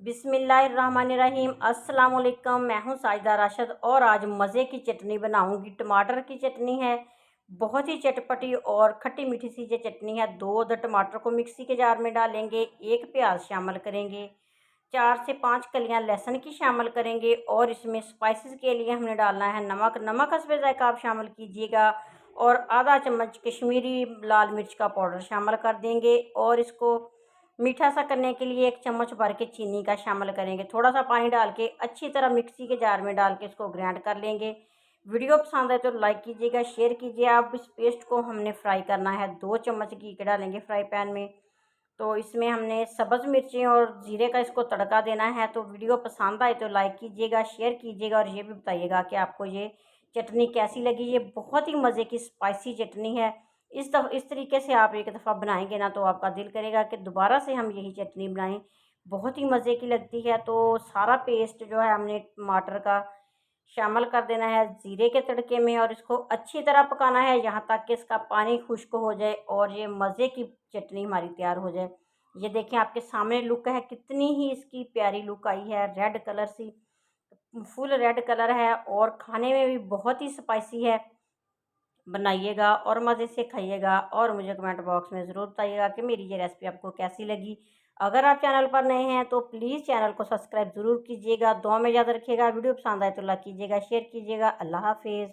बिस्मिल्लाहिर्रहमानिर्रहीम। अस्सलाम वालेकुम। मैं हूं साजिदा राशिद और आज मज़े की चटनी बनाऊंगी। टमाटर की चटनी है, बहुत ही चटपटी और खट्टी मीठी सी ये चटनी है। 2 टमाटर को मिक्सी के जार में डालेंगे, 1 प्याज शामिल करेंगे, 4 से 5 कलियां लहसुन की शामिल करेंगे और इसमें स्पाइसेस के लिए हमने डालना है नमक हस्बे ज़ायक़ा आप शामिल कीजिएगा और आधा चम्मच कश्मीरी लाल मिर्च का पाउडर शामिल कर देंगे और इसको मीठा सा करने के लिए 1 चम्मच भर के चीनी का शामिल करेंगे। थोड़ा सा पानी डाल के अच्छी तरह मिक्सी के जार में डाल के इसको ग्राइंड कर लेंगे। वीडियो पसंद आए तो लाइक कीजिएगा, शेयर कीजिए। अब इस पेस्ट को हमने फ्राई करना है। 2 चम्मच घी के डालेंगे फ्राई पैन में। तो इसमें हमने सब्ज़ मिर्चें और ज़ीरे का इसको तड़का देना है। तो वीडियो पसंद आए तो लाइक कीजिएगा, शेयर कीजिएगा और ये भी बताइएगा कि आपको ये चटनी कैसी लगी। ये बहुत ही मज़े की स्पाइसी चटनी है। इस तरीके से आप एक दफ़ा बनाएंगे ना तो आपका दिल करेगा कि दोबारा से हम यही चटनी बनाएं। बहुत ही मज़े की लगती है। तो सारा पेस्ट जो है हमने टमाटर का शामिल कर देना है ज़ीरे के तड़के में और इसको अच्छी तरह पकाना है यहाँ तक कि इसका पानी खुश्क हो जाए और ये मज़े की चटनी हमारी तैयार हो जाए। ये देखें आपके सामने लुक है, कितनी ही इसकी प्यारी लुक आई है। रेड कलर सी, फुल रेड कलर है और खाने में भी बहुत ही स्पाइसी है। बनाइएगा और मज़े से खाइएगा और मुझे कमेंट बॉक्स में ज़रूर बताइएगा कि मेरी ये रेसिपी आपको कैसी लगी। अगर आप चैनल पर नए हैं तो प्लीज़ चैनल को सब्सक्राइब ज़रूर कीजिएगा। दुआ में याद रखिएगा। वीडियो पसंद आए तो लाइक कीजिएगा, शेयर कीजिएगा। अल्लाह हाफिज़।